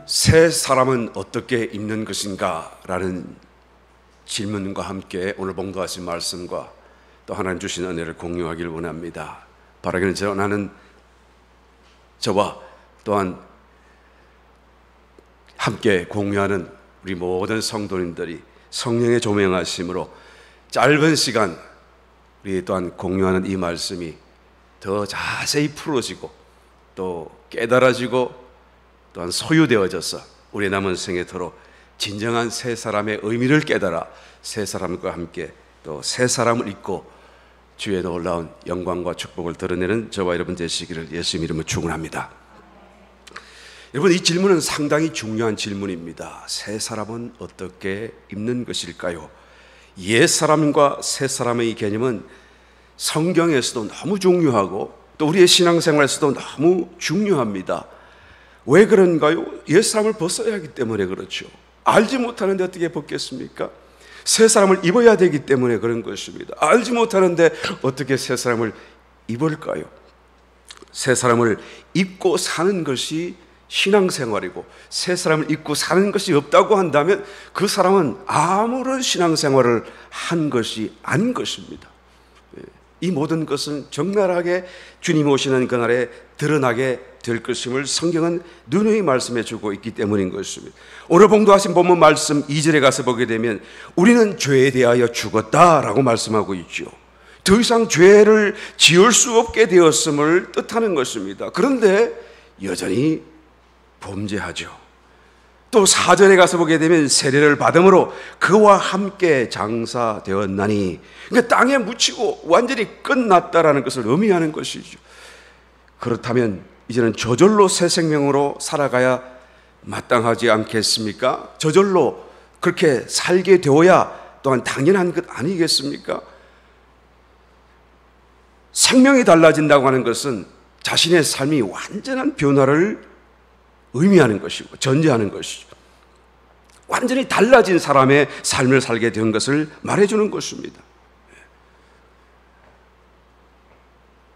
새 사람은 어떻게 입는 것인가? 라는 질문과 함께 오늘 봉독하신 말씀과 또 하나님 주신 은혜를 공유하길 원합니다. 바라기는 나는 저와 또한 함께 공유하는 우리 모든 성도님들이 성령의 조명하심으로 짧은 시간 우리 또한 공유하는 이 말씀이 더 자세히 풀어지고 또 깨달아지고 또한 소유되어져서 우리 남은 생애토록 진정한 새 사람의 의미를 깨달아 새 사람과 함께 또 새 사람을 입고 주의 놀라운 영광과 축복을 드러내는 저와 여러분 되시기를 예수 이름으로 축원합니다. 여러분, 이 질문은 상당히 중요한 질문입니다. 새 사람은 어떻게 입는 것일까요? 옛 사람과 새 사람의 개념은 성경에서도 너무 중요하고 또 우리의 신앙생활에서도 너무 중요합니다. 왜 그런가요? 옛 사람을 벗어야 하기 때문에 그렇죠. 알지 못하는데 어떻게 벗겠습니까? 새 사람을 입어야 되기 때문에 그런 것입니다. 알지 못하는데 어떻게 새 사람을 입을까요? 새 사람을 입고 사는 것이 신앙생활이고 새 사람을 입고 사는 것이 없다고 한다면 그 사람은 아무런 신앙생활을 한 것이 아닌 것입니다. 이 모든 것은 적나라하게 주님 오시는 그날에 드러나게 될 것임을 성경은 누누이 말씀해 주고 있기 때문인 것입니다. 오늘 봉독하신 본문 말씀 2절에 가서 보게 되면 우리는 죄에 대하여 죽었다라고 말씀하고 있죠. 더 이상 죄를 지을 수 없게 되었음을 뜻하는 것입니다. 그런데 여전히 범죄하죠. 또 4절에 가서 보게 되면 세례를 받음으로 그와 함께 장사되었나니, 그러니까 땅에 묻히고 완전히 끝났다라는 것을 의미하는 것이죠. 그렇다면 이제는 저절로 새 생명으로 살아가야 마땅하지 않겠습니까? 저절로 그렇게 살게 되어야 또한 당연한 것 아니겠습니까? 생명이 달라진다고 하는 것은 자신의 삶이 완전한 변화를 의미하는 것이고 전제하는 것이죠. 완전히 달라진 사람의 삶을 살게 된 것을 말해주는 것입니다.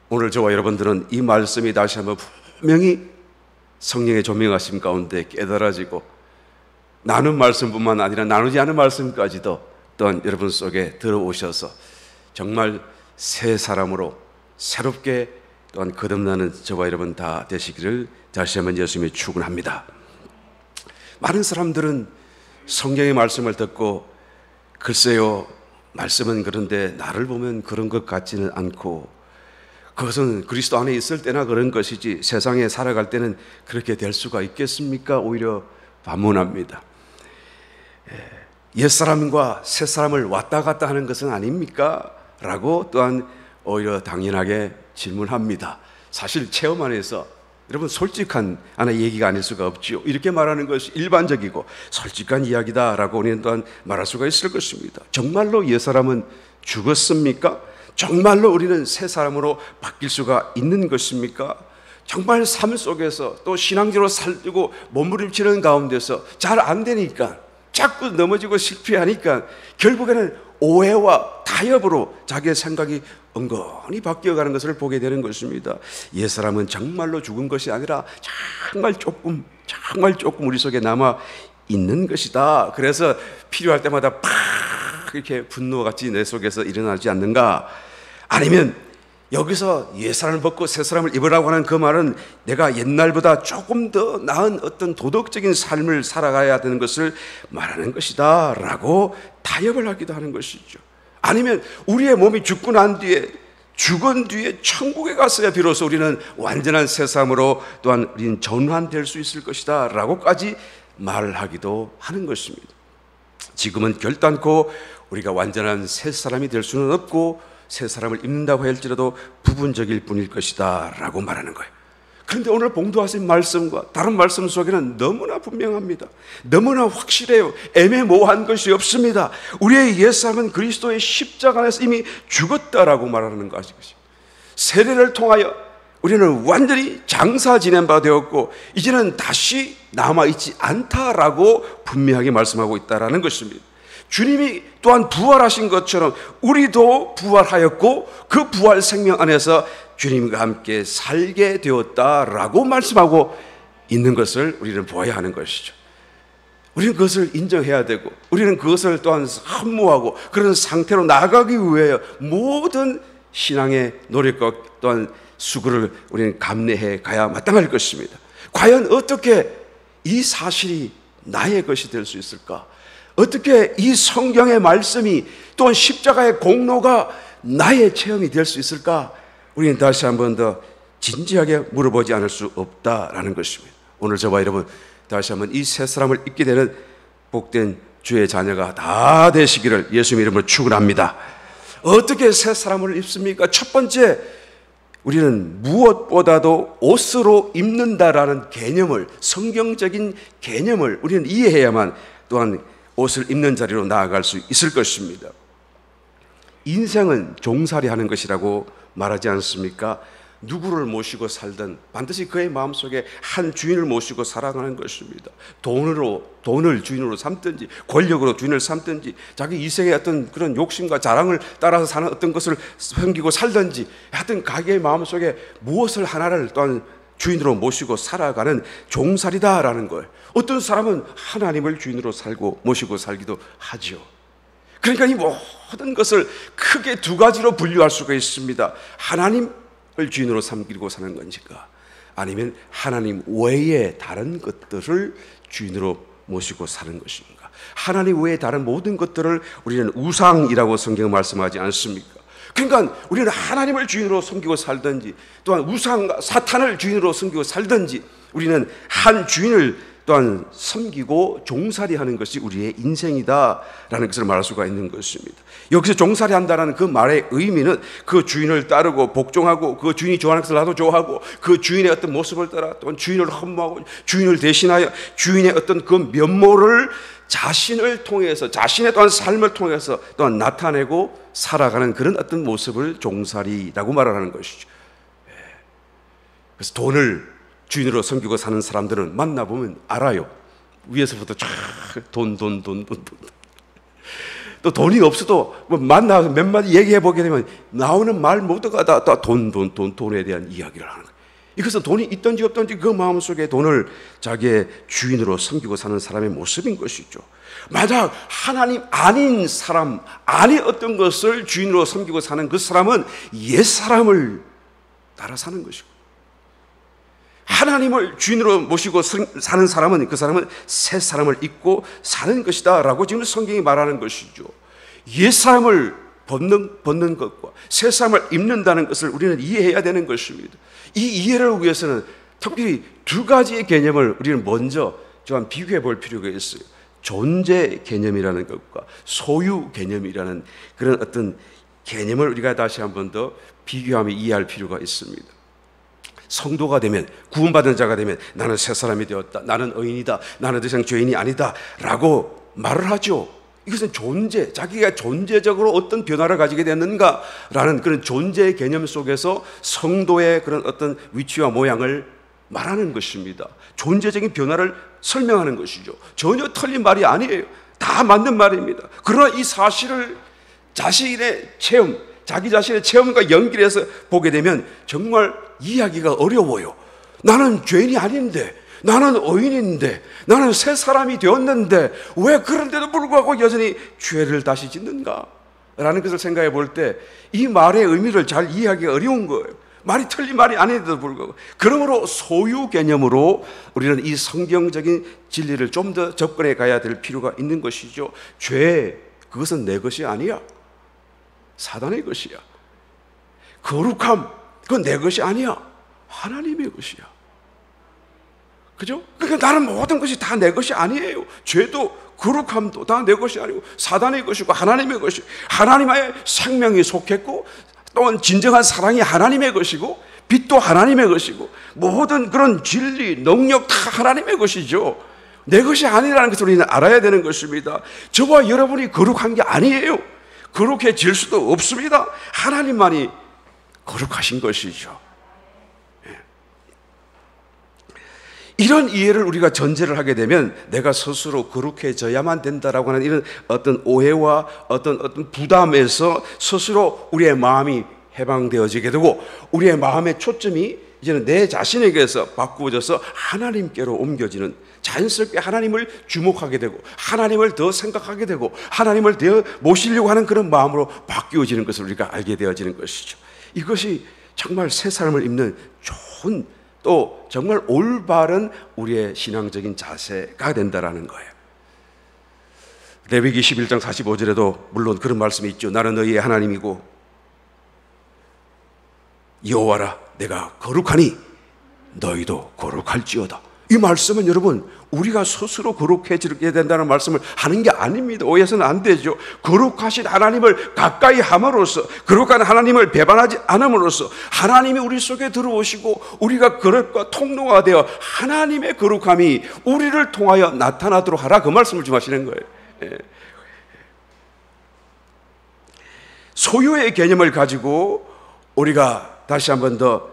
오늘 저와 여러분들은 이 말씀이 다시 한번 분명히 성령의 조명하심 가운데 깨달아지고 나눈 말씀뿐만 아니라 나누지 않은 말씀까지도 또한 여러분 속에 들어오셔서 정말 새 사람으로 새롭게 또한 거듭나는 저와 여러분 다 되시기를 다시 한번 예수님의 축원합니다. 많은 사람들은 성경의 말씀을 듣고 글쎄요, 말씀은 그런데 나를 보면 그런 것 같지는 않고 그것은 그리스도 안에 있을 때나 그런 것이지 세상에 살아갈 때는 그렇게 될 수가 있겠습니까? 오히려 반문합니다. 옛사람과 새사람을 왔다 갔다 하는 것은 아닙니까? 라고 또한 오히려 당연하게 질문합니다. 사실 체험 안에서 여러분 솔직한 하나의 얘기가 아닐 수가 없지요. 이렇게 말하는 것이 일반적이고 솔직한 이야기다라고 우리는 또한 말할 수가 있을 것입니다. 정말로 옛사람은 죽었습니까? 정말로 우리는 새 사람으로 바뀔 수가 있는 것입니까? 정말 삶 속에서 또 신앙적으로 살고 몸부림치는 가운데서 잘 안 되니까 자꾸 넘어지고 실패하니까 결국에는 오해와 타협으로 자기의 생각이 은근히 바뀌어가는 것을 보게 되는 것입니다. 옛사람은 정말로 죽은 것이 아니라 정말 조금 우리 속에 남아 있는 것이다. 그래서 필요할 때마다 팍 이렇게 분노가 같이 내 속에서 일어나지 않는가? 아니면 여기서 옛사람을 벗고 새사람을 입으라고 하는 그 말은 내가 옛날보다 조금 더 나은 어떤 도덕적인 삶을 살아가야 되는 것을 말하는 것이다 라고 타협을 하기도 하는 것이죠. 아니면 우리의 몸이 죽고 난 뒤에 죽은 뒤에 천국에 갔어야 비로소 우리는 완전한 새사람으로 또한 우리는 전환될 수 있을 것이다 라고까지 말하기도 하는 것입니다. 지금은 결단코 우리가 완전한 새사람이 될 수는 없고 새사람을 입는다고 할지라도 부분적일 뿐일 것이다 라고 말하는 거예요. 그런데 오늘 봉독하신 말씀과 다른 말씀 속에는 너무나 분명합니다. 너무나 확실해요. 애매모호한 것이 없습니다. 우리의 옛사람은 그리스도의 십자가 안에서 이미 죽었다라고 말하는 것이죠. 세례를 통하여 우리는 완전히 장사 지낸 바 되었고 이제는 다시 남아있지 않다라고 분명하게 말씀하고 있다라는 것입니다. 주님이 또한 부활하신 것처럼 우리도 부활하였고 그 부활 생명 안에서 주님과 함께 살게 되었다라고 말씀하고 있는 것을 우리는 보아야 하는 것이죠. 우리는 그것을 인정해야 되고, 우리는 그것을 또한 흠모하고 그런 상태로 나아가기 위해 모든 신앙의 노력과 또한 수고를 우리는 감내해 가야 마땅할 것입니다. 과연 어떻게 이 사실이 나의 것이 될 수 있을까? 어떻게 이 성경의 말씀이 또한 십자가의 공로가 나의 체험이 될 수 있을까? 우리는 다시 한 번 더 진지하게 물어보지 않을 수 없다라는 것입니다. 오늘 저와 여러분 다시 한번 이 세 사람을 잊게 되는 복된 주의 자녀가 다 되시기를 예수님 이름으로 축원합니다. 어떻게 세 사람을 입습니까? 첫 번째, 우리는 무엇보다도 옷으로 입는다라는 개념을, 성경적인 개념을 우리는 이해해야만 또한 옷을 입는 자리로 나아갈 수 있을 것입니다. 인생은 종살이하는 것이라고 말하지 않습니까? 누구를 모시고 살든 반드시 그의 마음속에 한 주인을 모시고 살아가는 것입니다. 돈을 주인으로 삼든지, 권력으로 주인을 삼든지, 자기 이생의 어떤 그런 욕심과 자랑을 따라서 사는 어떤 것을 섬기고 살든지, 하여튼 자기의 마음속에 무엇을 하나를 또한 주인으로 모시고 살아가는 종살이다라는 거예요. 어떤 사람은 하나님을 주인으로 살고 모시고 살기도 하죠. 그러니까 이 모든 것을 크게 두 가지로 분류할 수가 있습니다. 하나님을 주인으로 삼기고 사는 건지가, 아니면 하나님 외에 다른 것들을 주인으로 모시고 사는 것인가. 하나님 외에 다른 모든 것들을 우리는 우상이라고 성경은 말씀하지 않습니까? 그러니까 우리는 하나님을 주인으로 섬기고 살든지, 또한 우상과 사탄을 주인으로 섬기고 살든지, 우리는 한 주인을 또한 섬기고 종살이하는 것이 우리의 인생이다라는 것을 말할 수가 있는 것입니다. 여기서 종살이한다는 그 말의 의미는 그 주인을 따르고 복종하고, 그 주인이 좋아하는 것을 나도 좋아하고, 그 주인의 어떤 모습을 따라 또한 주인을 흠모하고, 주인을 대신하여 주인의 어떤 그 면모를 자신을 통해서, 자신의 또한 삶을 통해서 또한 나타내고 살아가는 그런 어떤 모습을 종살이라고 말하는 것이죠. 그래서 돈을 주인으로 섬기고 사는 사람들은 만나보면 알아요. 위에서부터 쫙 돈. 또 돈이 없어도 뭐 만나서 몇 마디 얘기해 보게 되면 나오는 말 모두가 다 돈에 대한 이야기를 하는 거예요. 이것은 돈이 있든지 없든지 그 마음속에 돈을 자기의 주인으로 섬기고 사는 사람의 모습인 것이죠. 만약 하나님 아닌 사람, 아니 어떤 것을 주인으로 섬기고 사는 그 사람은 옛사람을 따라 사는 것이고, 하나님을 주인으로 모시고 사는 사람은, 그 사람은 새 사람을 입고 사는 것이다 라고 지금 성경이 말하는 것이죠. 옛사람을 벗는 것과 새 사람을 입는다는 것을 우리는 이해해야 되는 것입니다. 이 이해를 위해서는 특별히 두 가지의 개념을 우리는 먼저 좀 비교해 볼 필요가 있어요. 존재 개념이라는 것과 소유 개념이라는 그런 어떤 개념을 우리가 다시 한 번 더 비교하며 이해할 필요가 있습니다. 성도가 되면, 구원받은 자가 되면 나는 새 사람이 되었다, 나는 의인이다, 나는 더 이상 죄인이 아니다 라고 말을 하죠. 이것은 존재, 자기가 존재적으로 어떤 변화를 가지게 됐는가라는 그런 존재의 개념 속에서 성도의 그런 어떤 위치와 모양을 말하는 것입니다. 존재적인 변화를 설명하는 것이죠. 전혀 틀린 말이 아니에요. 다 맞는 말입니다. 그러나 이 사실을 자신의 체험, 자기 자신의 체험과 연결해서 보게 되면 정말 이해하기가 어려워요. 나는 죄인이 아닌데, 나는 의인인데, 나는 새 사람이 되었는데 왜 그런데도 불구하고 여전히 죄를 다시 짓는가? 라는 것을 생각해 볼 때 이 말의 의미를 잘 이해하기가 어려운 거예요. 말이 틀린 말이 아닌데도 불구하고. 그러므로 소유 개념으로 우리는 이 성경적인 진리를 좀 더 접근해 가야 될 필요가 있는 것이죠. 죄, 그것은 내 것이 아니야. 사단의 것이야. 거룩함, 그건 내 것이 아니야. 하나님의 것이야. 그죠? 그러니까 나는 모든 것이 다 내 것이 아니에요. 죄도 거룩함도 다 내 것이 아니고 사단의 것이고 하나님의 것이, 하나님의 생명이 속했고 또한 진정한 사랑이 하나님의 것이고 빛도 하나님의 것이고 모든 그런 진리, 능력 다 하나님의 것이죠. 내 것이 아니라는 것을 우리는 알아야 되는 것입니다. 저와 여러분이 거룩한 게 아니에요. 거룩해질 수도 없습니다. 하나님만이 거룩하신 것이죠. 이런 이해를 우리가 전제를 하게 되면 내가 스스로 거룩해져야만 된다라고 하는 이런 어떤 오해와 어떤 부담에서 스스로 우리의 마음이 해방되어지게 되고 우리의 마음의 초점이 이제는 내 자신에게서 바꾸어져서 하나님께로 옮겨지는, 자연스럽게 하나님을 주목하게 되고 하나님을 더 생각하게 되고 하나님을 더 모시려고 하는 그런 마음으로 바뀌어지는 것을 우리가 알게 되어지는 것이죠. 이것이 정말 새 사람을 입는 좋은, 또 정말 올바른 우리의 신앙적인 자세가 된다라는 거예요. 레위기 11장 45절에도 물론 그런 말씀이 있죠. 나는 너희의 하나님이고 여호와라, 내가 거룩하니 너희도 거룩할지어다. 이 말씀은 여러분, 우리가 스스로 거룩해지게 된다는 말씀을 하는 게 아닙니다. 오해서는 안 되죠. 거룩하신 하나님을 가까이 함으로써, 거룩한 하나님을 배반하지 않음으로써 하나님이 우리 속에 들어오시고 우리가 그릇과 통로가 되어 하나님의 거룩함이 우리를 통하여 나타나도록 하라, 그 말씀을 좀 하시는 거예요. 예. 소유의 개념을 가지고 우리가 다시 한 번 더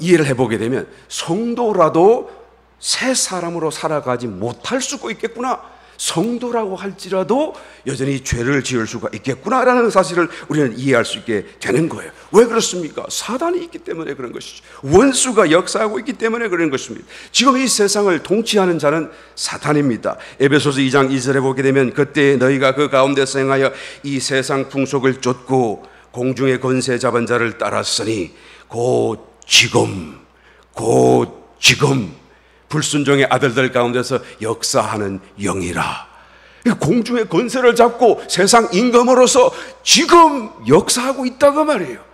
이해를 해보게 되면, 성도라도 새 사람으로 살아가지 못할 수가 있겠구나, 성도라고 할지라도 여전히 죄를 지을 수가 있겠구나라는 사실을 우리는 이해할 수 있게 되는 거예요. 왜 그렇습니까? 사단이 있기 때문에 그런 것이죠. 원수가 역사하고 있기 때문에 그런 것입니다. 지금 이 세상을 통치하는 자는 사탄입니다. 에베소서 2장 2절에 보게 되면, 그때 너희가 그 가운데서 행하여 이 세상 풍속을 쫓고 공중의 권세 잡은 자를 따랐으니 곧 지금 불순종의 아들들 가운데서 역사하는 영이라. 공중의 권세를 잡고 세상 임금으로서 지금 역사하고 있다고 말이에요.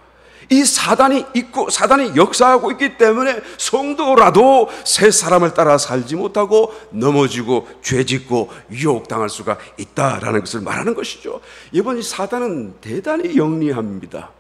이 사단이 있고 사단이 역사하고 있기 때문에 성도라도 새 사람을 따라 살지 못하고 넘어지고 죄짓고 유혹당할 수가 있다라는 것을 말하는 것이죠. 이번 사단은 대단히 영리합니다.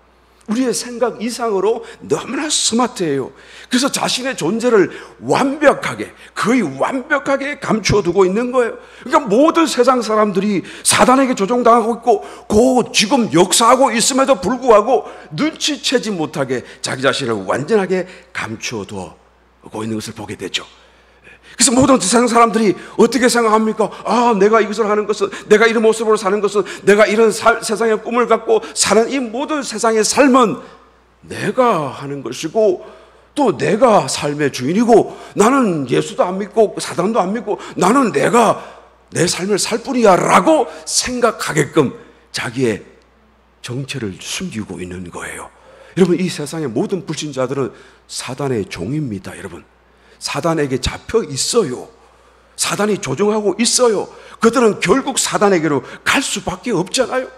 우리의 생각 이상으로 너무나 스마트해요. 그래서 자신의 존재를 완벽하게, 거의 완벽하게 감추어두고 있는 거예요. 그러니까 모든 세상 사람들이 사단에게 조종당하고 있고 곧 지금 역사하고 있음에도 불구하고 눈치채지 못하게 자기 자신을 완전하게 감추어두고 있는 것을 보게 되죠. 그래서 모든 세상 사람들이 어떻게 생각합니까? 아, 내가 이것을 하는 것은, 내가 이런 모습으로 사는 것은, 내가 이런 세상의 꿈을 갖고 사는 이 모든 세상의 삶은 내가 하는 것이고, 또 내가 삶의 주인이고, 나는 예수도 안 믿고 사단도 안 믿고 나는 내가 내 삶을 살 뿐이야 라고 생각하게끔 자기의 정체를 숨기고 있는 거예요. 여러분, 이 세상의 모든 불신자들은 사단의 종입니다. 여러분, 사단에게 잡혀 있어요. 사단이 조종하고 있어요. 그들은 결국 사단에게로 갈 수밖에 없잖아요.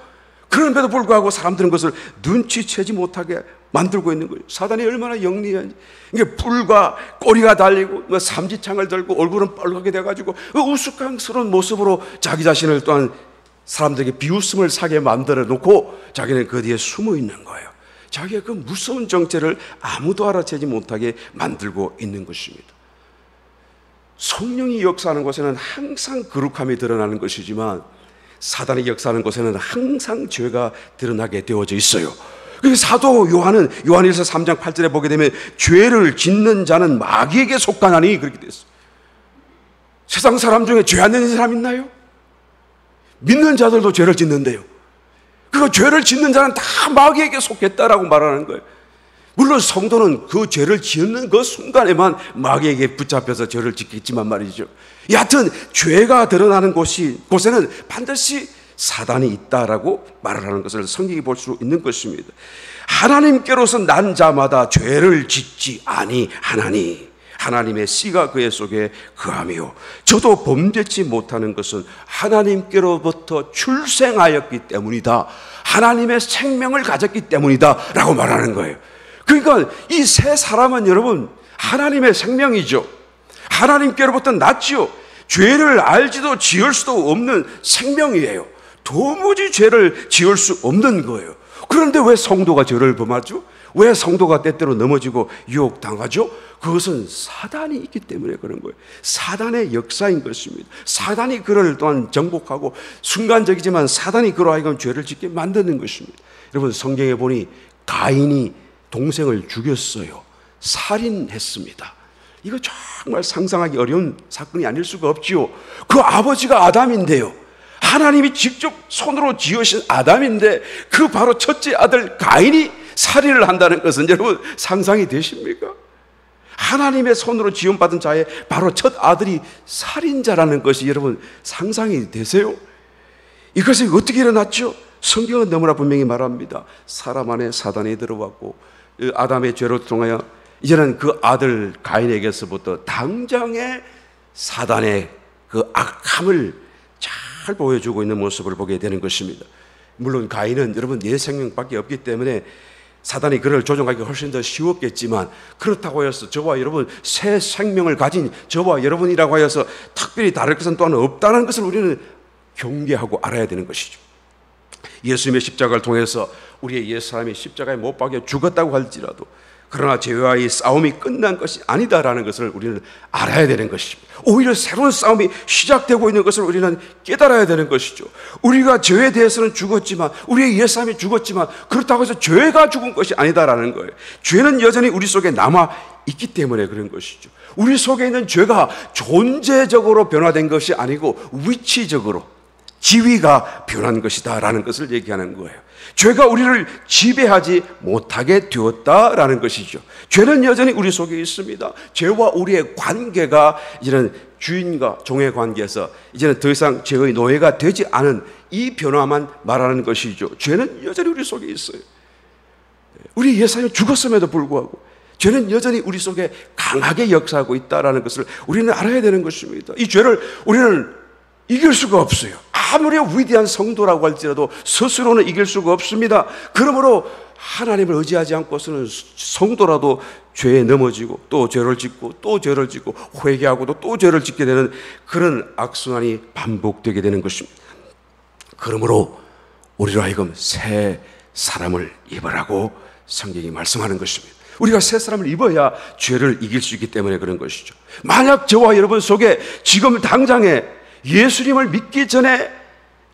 그런데도 불구하고 사람들은 그것을 눈치채지 못하게 만들고 있는 거예요. 사단이 얼마나 영리한지. 이게 불과 꼬리가 달리고 삼지창을 들고 얼굴은 빨갛게 돼가지고 우스꽝스러운 모습으로 자기 자신을 또한 사람들에게 비웃음을 사게 만들어 놓고 자기는 그 뒤에 숨어 있는 거예요. 자기의 그 무서운 정체를 아무도 알아채지 못하게 만들고 있는 것입니다. 성령이 역사하는 곳에는 항상 거룩함이 드러나는 것이지만 사단이 역사하는 곳에는 항상 죄가 드러나게 되어져 있어요. 그래서 사도 요한은 요한일서 3장 8절에 보게 되면 죄를 짓는 자는 마귀에게 속하나니 그렇게 됐어요. 세상 사람 중에 죄 안 짓는 사람 있나요? 믿는 자들도 죄를 짓는데요. 그 죄를 짓는 자는 다 마귀에게 속했다라고 말하는 거예요. 물론 성도는 그 죄를 짓는 그 순간에만 마귀에게 붙잡혀서 죄를 짓겠지만 말이죠. 여하튼 죄가 드러나는 곳에는 반드시 사단이 있다라고 말을 하는 것을 성경이 볼 수 있는 것입니다. 하나님께로서 난 자마다 죄를 짓지 아니하나니 하나님의 씨가 그의 속에 거하며 저도 범죄치 못하는 것은 하나님께로부터 출생하였기 때문이다. 하나님의 생명을 가졌기 때문이다 라고 말하는 거예요. 그러니까 이 새 사람은 여러분 하나님의 생명이죠. 하나님께로부터 났지요. 죄를 알지도 지을 수도 없는 생명이에요. 도무지 죄를 지을 수 없는 거예요. 그런데 왜 성도가 죄를 범하죠? 왜 성도가 때때로 넘어지고 유혹당하죠? 그것은 사단이 있기 때문에 그런 거예요. 사단의 역사인 것입니다. 사단이 그를 또한 정복하고 순간적이지만 사단이 그로 하여금 죄를 짓게 만드는 것입니다. 여러분, 성경에 보니 가인이 동생을 죽였어요. 살인했습니다. 이거 정말 상상하기 어려운 사건이 아닐 수가 없지요. 그 아버지가 아담인데요. 하나님이 직접 손으로 지으신 아담인데 그 바로 첫째 아들 가인이 살인을 한다는 것은 여러분 상상이 되십니까? 하나님의 손으로 지원받은 자의 바로 첫 아들이 살인자라는 것이 여러분 상상이 되세요? 이것이 어떻게 일어났죠? 성경은 너무나 분명히 말합니다. 사람 안에 사단이 들어왔고 아담의 죄로 통하여 이제는 그 아들 가인에게서부터 당장의 사단의 그 악함을 잘 보여주고 있는 모습을 보게 되는 것입니다. 물론 가인은 여러분 옛 생명밖에 없기 때문에 사단이 그를 조종하기 훨씬 더 쉬웠겠지만, 그렇다고 해서 저와 여러분 새 생명을 가진 저와 여러분이라고 하여서 특별히 다를 것은 또한 없다는 것을 우리는 경계하고 알아야 되는 것이죠. 예수님의 십자가를 통해서 우리의 옛사람이 십자가에 못 박혀 죽었다고 할지라도 그러나 죄와의 싸움이 끝난 것이 아니다라는 것을 우리는 알아야 되는 것입니다. 오히려 새로운 싸움이 시작되고 있는 것을 우리는 깨달아야 되는 것이죠. 우리가 죄에 대해서는 죽었지만, 우리의 옛사람이 죽었지만 그렇다고 해서 죄가 죽은 것이 아니다라는 거예요. 죄는 여전히 우리 속에 남아있기 때문에 그런 것이죠. 우리 속에 있는 죄가 존재적으로 변화된 것이 아니고 위치적으로 지위가 변한 것이다 라는 것을 얘기하는 거예요. 죄가 우리를 지배하지 못하게 되었다라는 것이죠. 죄는 여전히 우리 속에 있습니다. 죄와 우리의 관계가 이제는 주인과 종의 관계에서 이제는 더 이상 죄의 노예가 되지 않은 이 변화만 말하는 것이죠. 죄는 여전히 우리 속에 있어요. 우리 옛사람이 죽었음에도 불구하고 죄는 여전히 우리 속에 강하게 역사하고 있다라는 것을 우리는 알아야 되는 것입니다. 이 죄를 우리는 이길 수가 없어요. 아무리 위대한 성도라고 할지라도 스스로는 이길 수가 없습니다. 그러므로 하나님을 의지하지 않고서는 성도라도 죄에 넘어지고 또 죄를 짓고 또 죄를 짓고 회개하고도 또 죄를 짓게 되는 그런 악순환이 반복되게 되는 것입니다. 그러므로 우리로 하여금 새 사람을 입으라고 성경이 말씀하는 것입니다. 우리가 새 사람을 입어야 죄를 이길 수 있기 때문에 그런 것이죠. 만약 저와 여러분 속에 지금 당장에 예수님을 믿기 전에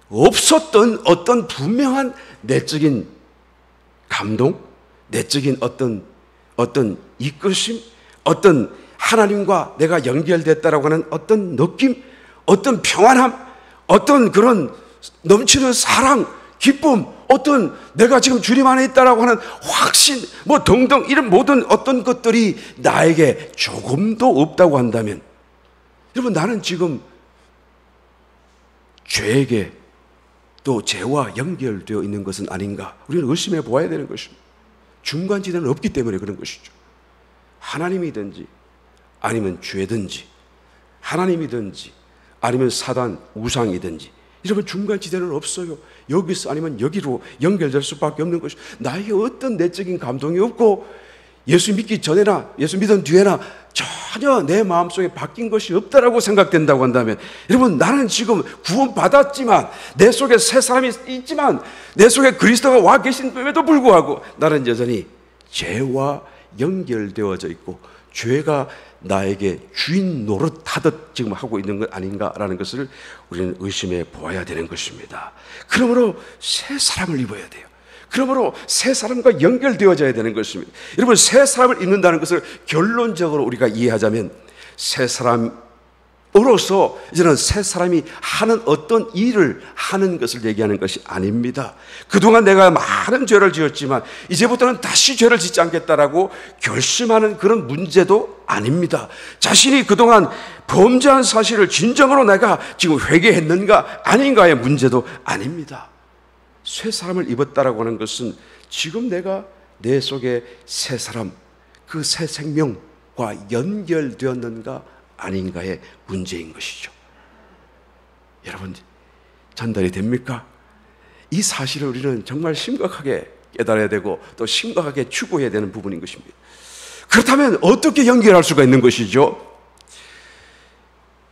없었던 어떤 분명한 내적인 감동, 내적인 어떤 이끄심, 어떤 하나님과 내가 연결됐다라고 하는 어떤 느낌, 어떤 평안함, 어떤 그런 넘치는 사랑, 기쁨, 어떤 내가 지금 주님 안에 있다라고 하는 확신, 뭐 등등 이런 모든 어떤 것들이 나에게 조금도 없다고 한다면, 여러분 나는 지금 죄에게 또 죄와 연결되어 있는 것은 아닌가? 우리는 의심해 보아야 되는 것입니다. 중간지대는 없기 때문에 그런 것이죠. 하나님이든지 아니면 죄든지, 하나님이든지 아니면 사단, 우상이든지, 여러분 중간지대는 없어요. 여기서 아니면 여기로 연결될 수밖에 없는 것이, 나에게 어떤 내적인 감동이 없고 예수 믿기 전에나 예수 믿은 뒤에나 전혀 내 마음속에 바뀐 것이 없다라고 생각된다고 한다면, 여러분 나는 지금 구원받았지만 내 속에 새 사람이 있지만 내 속에 그리스도가 와 계신데도 불구하고 나는 여전히 죄와 연결되어져 있고 죄가 나에게 주인 노릇하듯 지금 하고 있는 것 아닌가라는 것을 우리는 의심해 보아야 되는 것입니다. 그러므로 새 사람을 입어야 돼요. 그러므로 새 사람과 연결되어져야 되는 것입니다. 여러분 새 사람을 입는다는 것을 결론적으로 우리가 이해하자면, 새 사람으로서 이제는 새 사람이 하는 어떤 일을 하는 것을 얘기하는 것이 아닙니다. 그동안 내가 많은 죄를 지었지만 이제부터는 다시 죄를 짓지 않겠다라고 결심하는 그런 문제도 아닙니다. 자신이 그동안 범죄한 사실을 진정으로 내가 지금 회개했는가 아닌가의 문제도 아닙니다. 새 사람을 입었다라고 하는 것은 지금 내가 내 속에 새 사람, 그 새 생명과 연결되었는가 아닌가의 문제인 것이죠. 여러분 전달이 됩니까? 이 사실을 우리는 정말 심각하게 깨달아야 되고 또 심각하게 추구해야 되는 부분인 것입니다. 그렇다면 어떻게 연결할 수가 있는 것이죠?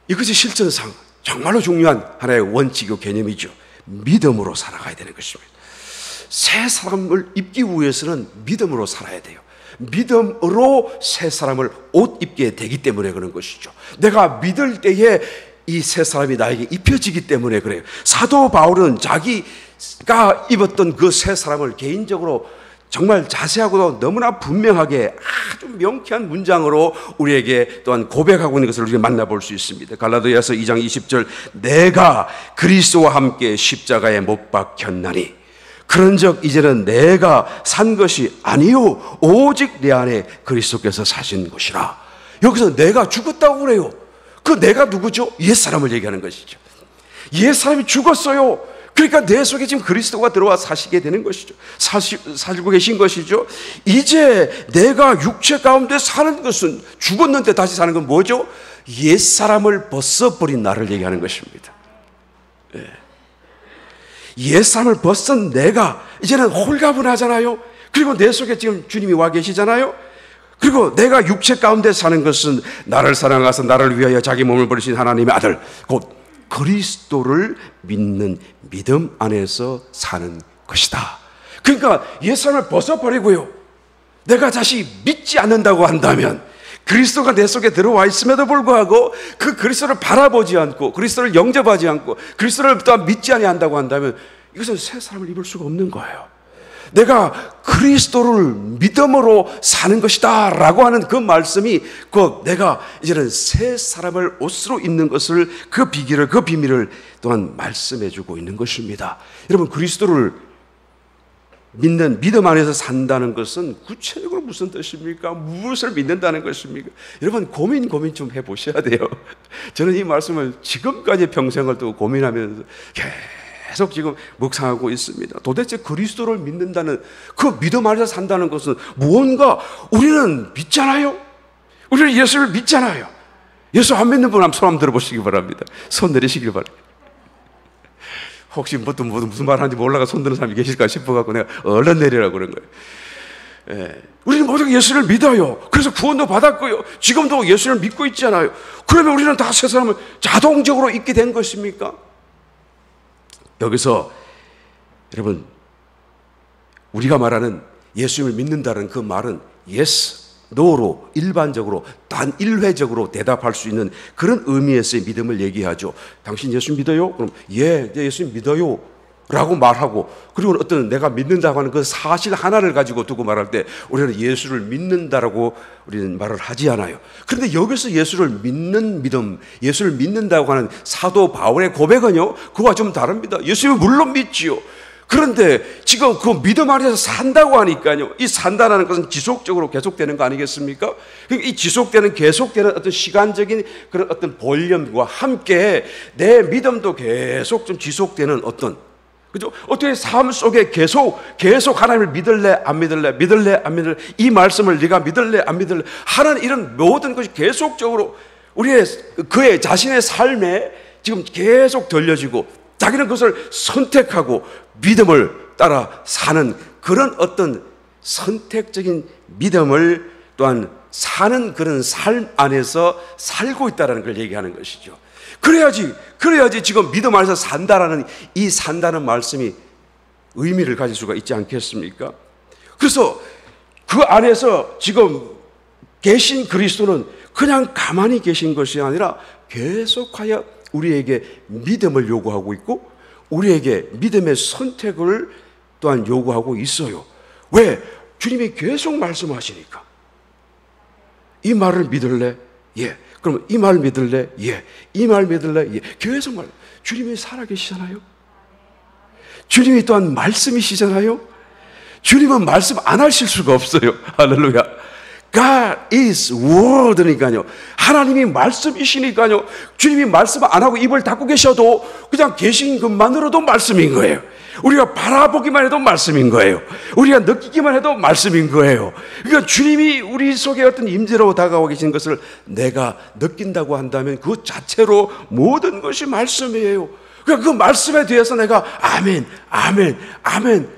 이것이 실전상 정말로 중요한 하나의 원칙이고 개념이죠. 믿음으로 살아가야 되는 것입니다. 새 사람을 입기 위해서는 믿음으로 살아야 돼요. 믿음으로 새 사람을 옷 입게 되기 때문에 그런 것이죠. 내가 믿을 때에 이 새 사람이 나에게 입혀지기 때문에 그래요. 사도 바울은 자기가 입었던 그 새 사람을 개인적으로 정말 자세하고도 너무나 분명하게 아주 명쾌한 문장으로 우리에게 또한 고백하고 있는 것을 우리가 만나볼 수 있습니다. 갈라디아서 2장 20절, 내가 그리스도와 함께 십자가에 못 박혔나니 그런즉 이제는 내가 산 것이 아니요 오직 내 안에 그리스도께서 사신 것이라. 여기서 내가 죽었다고 그래요. 그 내가 누구죠? 옛사람을 얘기하는 것이죠. 옛사람이 죽었어요. 그러니까 내 속에 지금 그리스도가 들어와 사시게 되는 것이죠. 살고 계신 것이죠. 이제 내가 육체 가운데 사는 것은, 죽었는데 다시 사는 건 뭐죠? 옛사람을 벗어버린 나를 얘기하는 것입니다. 옛사람을 벗은 내가 이제는 홀가분하잖아요. 그리고 내 속에 지금 주님이 와 계시잖아요. 그리고 내가 육체 가운데 사는 것은 나를 사랑하사 나를 위하여 자기 몸을 버리신 하나님의 아들, 곧 그리스도를 믿는 믿음 안에서 사는 것이다. 그러니까 옛사람을 벗어버리고요, 내가 다시 믿지 않는다고 한다면, 그리스도가 내 속에 들어와 있음에도 불구하고 그 그리스도를 바라보지 않고 그리스도를 영접하지 않고 그리스도를 또한 믿지 아니한다고 한다면, 이것은 새 사람을 입을 수가 없는 거예요. 내가 그리스도를 믿음으로 사는 것이다 라고 하는 그 말씀이, 내가 이제는 새 사람을 옷으로 입는 것을, 그 비밀을 또한 말씀해 주고 있는 것입니다. 여러분, 그리스도를 믿는 믿음 안에서 산다는 것은 구체적으로 무슨 뜻입니까? 무엇을 믿는다는 것입니까? 여러분, 고민 좀 해보셔야 돼요. 저는 이 말씀을 지금까지 평생을 또 고민하면서 계속 지금 묵상하고 있습니다. 도대체 그리스도를 믿는다는, 그 믿음 안에서 산다는 것은 무언가, 우리는 믿잖아요. 우리는 예수를 믿잖아요. 예수 안 믿는 분 한번 손 한번 들어보시기 바랍니다. 손 내리시길 바랍니다. 혹시 무슨 말 하는지 몰라가 손 드는 사람이 계실까 싶어갖고 내가 얼른 내리라고 그런 거예요. 우리는 모두 예수를 믿어요. 그래서 구원도 받았고요. 지금도 예수를 믿고 있잖아요. 그러면 우리는 다 새 사람을 자동적으로 입게 된 것입니까? 여기서 여러분, 우리가 말하는 예수님을 믿는다는 그 말은 yes, no로 일반적으로 단일회적으로 대답할 수 있는 그런 의미에서의 믿음을 얘기하죠. 당신 예수 믿어요? 그럼 예, 예수 믿어요 라고 말하고, 그리고 어떤 내가 믿는다고 하는 그 사실 하나를 가지고 두고 말할 때 우리는 예수를 믿는다라고 우리는 말을 하지 않아요. 그런데 여기서 예수를 믿는 믿음, 예수를 믿는다고 하는 사도 바울의 고백은요, 그와 좀 다릅니다. 예수를 물론 믿지요. 그런데 지금 그 믿음 안에서 산다고 하니까요, 이 산다라는 것은 지속적으로 계속되는 거 아니겠습니까? 이 지속되는, 계속되는 어떤 시간적인 그런 어떤 볼륨과 함께 내 믿음도 계속 좀 지속되는 어떤, 그죠? 어떻게 삶 속에 계속 하나님을 믿을래 안 믿을래 안 믿을래, 이 말씀을 네가 믿을래 안 믿을래 하는 이런 모든 것이 계속적으로 그의 자신의 삶에 지금 계속 들려지고, 자기는 그것을 선택하고 믿음을 따라 사는 그런 어떤 선택적인 믿음을 또한 사는 그런 삶 안에서 살고 있다는 걸 얘기하는 것이죠. 그래야지 지금 믿음 안에서 산다라는, 이 산다는 말씀이 의미를 가질 수가 있지 않겠습니까? 그래서 그 안에서 지금 계신 그리스도는 그냥 가만히 계신 것이 아니라 계속하여 우리에게 믿음을 요구하고 있고, 우리에게 믿음의 선택을 또한 요구하고 있어요. 왜? 주님이 계속 말씀하시니까. 이 말을 믿을래? 예. 그럼 이 말 믿을래? 예. 이 말 믿을래? 예. 계속 주님이 살아계시잖아요. 주님이 또한 말씀이시잖아요. 주님은 말씀 안 하실 수가 없어요. 할렐루야. God is word니까요. 하나님이 말씀이시니까요. 주님이 말씀 안 하고 입을 닫고 계셔도 그냥 계신 것만으로도 말씀인 거예요. 우리가 바라보기만 해도 말씀인 거예요. 우리가 느끼기만 해도 말씀인 거예요. 그러니까 주님이 우리 속에 어떤 임재로 다가오고 계신 것을 내가 느낀다고 한다면 그 자체로 모든 것이 말씀이에요. 그러니까 그 말씀에 대해서 내가 아멘, 아멘, 아멘,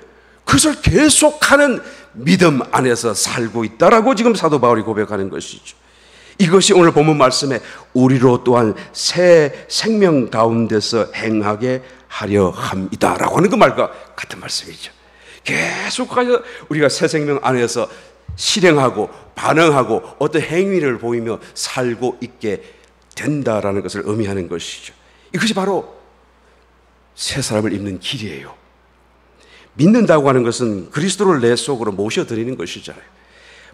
그것을 계속하는 믿음 안에서 살고 있다라고 지금 사도 바울이 고백하는 것이죠. 이것이 오늘 본문 말씀에 우리로 또한 새 생명 가운데서 행하게 하려 함이다라고 하는 그 말과 같은 말씀이죠. 계속해서 우리가 새 생명 안에서 실행하고 반응하고 어떤 행위를 보이며 살고 있게 된다라는 것을 의미하는 것이죠. 이것이 바로 새 사람을 입는 길이에요. 믿는다고 하는 것은 그리스도를 내 속으로 모셔드리는 것이잖아요.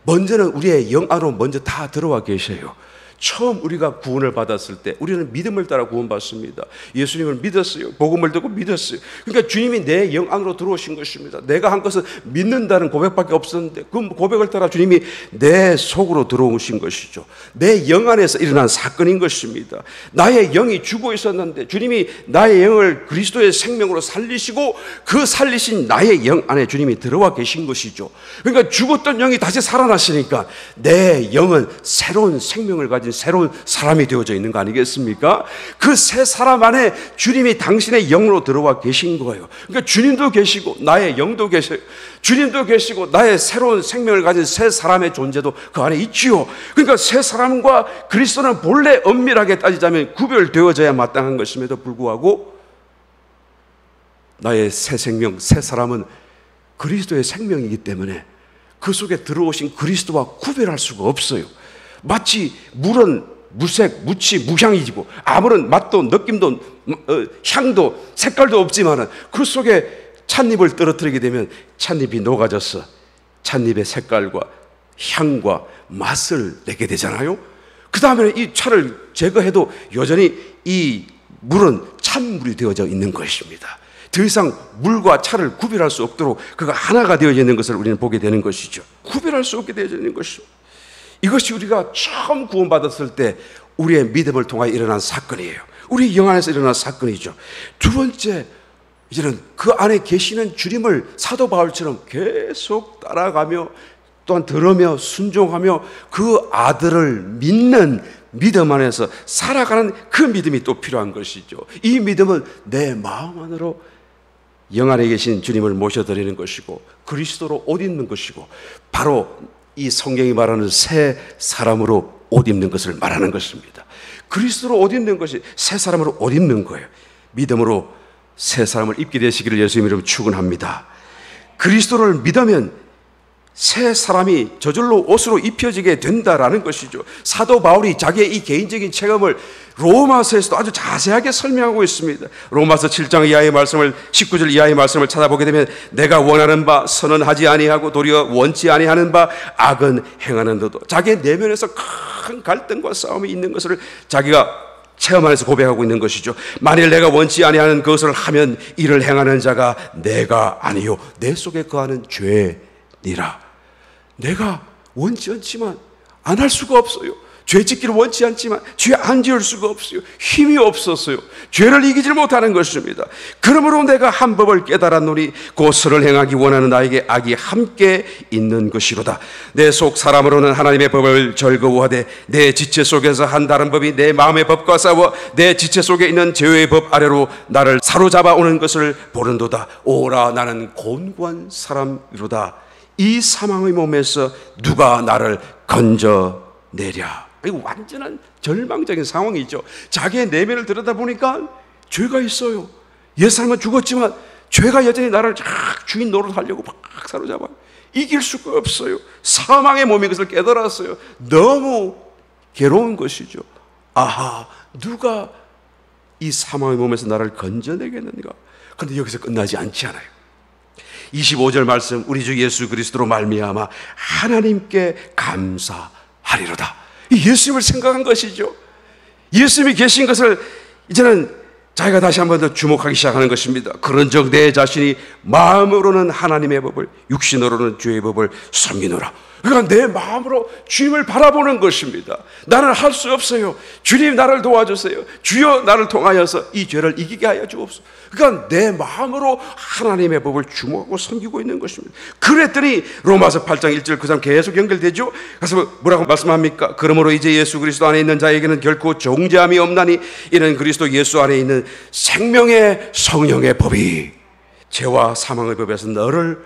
먼저는 우리의 영 안으로 먼저 다 들어와 계셔요. 처음 우리가 구원을 받았을 때 우리는 믿음을 따라 구원받습니다. 예수님을 믿었어요. 복음을 듣고 믿었어요. 그러니까 주님이 내 영 안으로 들어오신 것입니다. 내가 한 것은 믿는다는 고백밖에 없었는데 그 고백을 따라 주님이 내 속으로 들어오신 것이죠. 내 영 안에서 일어난 사건인 것입니다. 나의 영이 죽어 있었는데 주님이 나의 영을 그리스도의 생명으로 살리시고 그 살리신 나의 영 안에 주님이 들어와 계신 것이죠. 그러니까 죽었던 영이 다시 살아나시니까 내 영은 새로운 생명을 가진 새로운 사람이 되어져 있는 거 아니겠습니까? 그 새 사람 안에 주님이 당신의 영으로 들어와 계신 거예요. 그러니까 주님도 계시고 나의 영도 계세요. 주님도 계시고 나의 새로운 생명을 가진 새 사람의 존재도 그 안에 있지요. 그러니까 새 사람과 그리스도는 본래 엄밀하게 따지자면 구별되어져야 마땅한 것임에도 불구하고 나의 새 생명, 새 사람은 그리스도의 생명이기 때문에 그 속에 들어오신 그리스도와 구별할 수가 없어요. 마치 물은 무색, 무치, 무향이지고 아무런 맛도 느낌도 향도 색깔도 없지만은 그 속에 찻잎을 떨어뜨리게 되면 찻잎이 녹아져서 찻잎의 색깔과 향과 맛을 내게 되잖아요. 그 다음에 이 차를 제거해도 여전히 이 물은 찬물이 되어져 있는 것입니다. 더 이상 물과 차를 구별할 수 없도록 그가 하나가 되어져 있는 것을 우리는 보게 되는 것이죠. 구별할 수 없게 되어져 있는 것이죠. 이것이 우리가 처음 구원받았을 때 우리의 믿음을 통하여 일어난 사건이에요. 우리 영 안에서 일어난 사건이죠. 두 번째, 이제는 그 안에 계시는 주님을 사도 바울처럼 계속 따라가며 또한 들으며 순종하며 그 아들을 믿는 믿음 안에서 살아가는 그 믿음이 또 필요한 것이죠. 이 믿음은 내 마음 안으로 영 안에 계신 주님을 모셔드리는 것이고 그리스도로 옷 입는 것이고 바로 이 성경이 말하는 새 사람으로 옷 입는 것을 말하는 것입니다. 그리스도로 옷 입는 것이 새 사람으로 옷 입는 거예요. 믿음으로 새 사람을 입게 되시기를 예수님 이름으로 축원합니다. 그리스도를 믿으면 새 사람이 저절로 옷으로 입혀지게 된다라는 것이죠. 사도 바울이 자기의 이 개인적인 체험을 로마서에서도 아주 자세하게 설명하고 있습니다. 로마서 7장 이하의 말씀을 19절 이하의 말씀을 찾아보게 되면 내가 원하는 바 선언하지 아니하고 도리어 원치 아니하는 바 악은 행하는데도 자기의 내면에서 큰 갈등과 싸움이 있는 것을 자기가 체험 안에서 고백하고 있는 것이죠. 만일 내가 원치 아니하는 것을 하면 이를 행하는 자가 내가 아니요 내 속에 거하는 죄니라. 내가 원치 않지만 안 할 수가 없어요. 죄 짓기를 원치 않지만 죄 안 지을 수가 없어요. 힘이 없었어요. 죄를 이기질 못하는 것입니다. 그러므로 내가 한 법을 깨달았노니 곧 선을 행하기 원하는 나에게 악이 함께 있는 것이로다. 내 속 사람으로는 하나님의 법을 즐거워하되 내 지체 속에서 한 다른 법이 내 마음의 법과 싸워 내 지체 속에 있는 죄의 법 아래로 나를 사로잡아 오는 것을 보는도다. 오라 나는 곤고한 사람이로다. 이 사망의 몸에서 누가 나를 건져내랴. 이거 완전한 절망적인 상황이죠. 자기의 내면을 들여다보니까 죄가 있어요. 옛사람은 죽었지만 죄가 여전히 나를 주인 노릇하려고 막 사로잡아요. 이길 수가 없어요. 사망의 몸이 그것을 깨달았어요. 너무 괴로운 것이죠. 아하, 누가 이 사망의 몸에서 나를 건져내겠는가. 그런데 여기서 끝나지 않지 않아요. 25절 말씀, 우리 주 예수 그리스도로 말미암아 하나님께 감사하리로다. 예수님을 생각한 것이죠. 예수님이 계신 것을 이제는 자기가 다시 한 번 더 주목하기 시작하는 것입니다. 그런즉 내 자신이 마음으로는 하나님의 법을 육신으로는 죄의 법을 섬기노라. 그러니까 내 마음으로 주님을 바라보는 것입니다. 나는 할 수 없어요. 주님 나를 도와주세요. 주여 나를 통하여서 이 죄를 이기게 하여 주옵소서. 그러니까 내 마음으로 하나님의 법을 주목하고 섬기고 있는 것입니다. 그랬더니 로마서 8장 1절 그 장 계속 연결되죠. 그래서 뭐라고 말씀합니까? 그러므로 이제 예수 그리스도 안에 있는 자에게는 결코 정죄함이 없나니 이는 그리스도 예수 안에 있는 생명의 성령의 법이 죄와 사망의 법에서 너를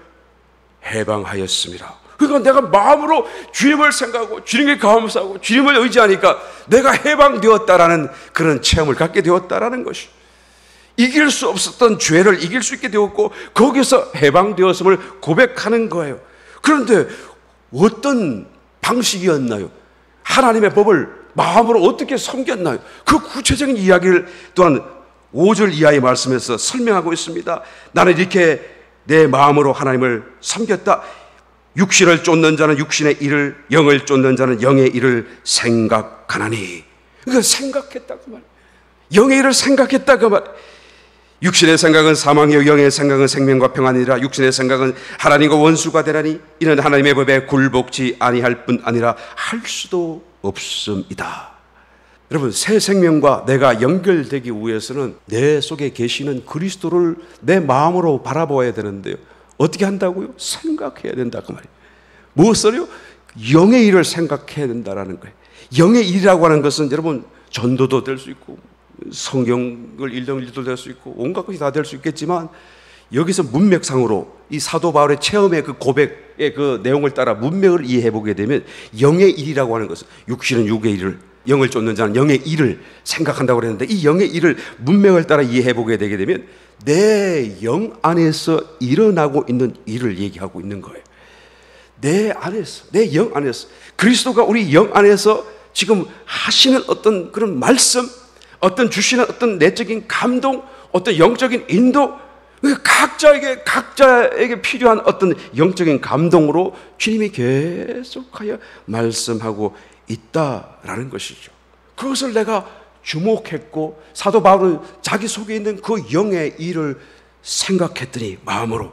해방하였습니다. 그러니까 내가 마음으로 주님을 생각하고 주님께 감사하고 주님을 의지하니까 내가 해방되었다라는 그런 체험을 갖게 되었다라는 것이, 이길 수 없었던 죄를 이길 수 있게 되었고 거기서 해방되었음을 고백하는 거예요. 그런데 어떤 방식이었나요? 하나님의 법을 마음으로 어떻게 섬겼나요? 그 구체적인 이야기를 또한 5절 이하의 말씀에서 설명하고 있습니다. 나는 이렇게 내 마음으로 하나님을 섬겼다. 육신을 쫓는 자는 육신의 일을, 영을 쫓는 자는 영의 일을 생각하나니. 그러니까 생각했다 그 말. 영의 일을 생각했다 그 말. 육신의 생각은 사망이요 영의 생각은 생명과 평안이라. 육신의 생각은 하나님과 원수가 되나니 이는 하나님의 법에 굴복지 아니할 뿐 아니라 할 수도 없음이다. 여러분, 새 생명과 내가 연결되기 위해서는 내 속에 계시는 그리스도를 내 마음으로 바라보아야 되는데요, 어떻게 한다고요? 생각해야 된다 그 말이에요. 무엇을요? 영의 일을 생각해야 된다라는 거예요. 영의 일이라고 하는 것은 여러분, 전도도 될 수 있고 성경을 읽는 일도 될 수 있고 온갖 것이 다 될 수 있겠지만, 여기서 문맥상으로 이 사도 바울의 체험의 그 고백의 그 내용을 따라 문맥을 이해해 보게 되면, 영의 일이라고 하는 것은 육신은 육의 일을, 영을 쫓는 자는 영의 일을 생각한다고 그랬는데, 이 영의 일을 문맥을 따라 이해해 보게 되게 되면 내 영 안에서 일어나고 있는 일을 얘기하고 있는 거예요. 내 안에서, 내 영 안에서, 그리스도가 우리 영 안에서 지금 하시는 어떤 그런 말씀, 어떤 주시는 어떤 내적인 감동, 어떤 영적인 인도, 각자에게 필요한 어떤 영적인 감동으로 주님이 계속하여 말씀하고 있다라는 것이죠. 그것을 내가 주목했고, 사도 바울은 자기 속에 있는 그 영의 일을 생각했더니 마음으로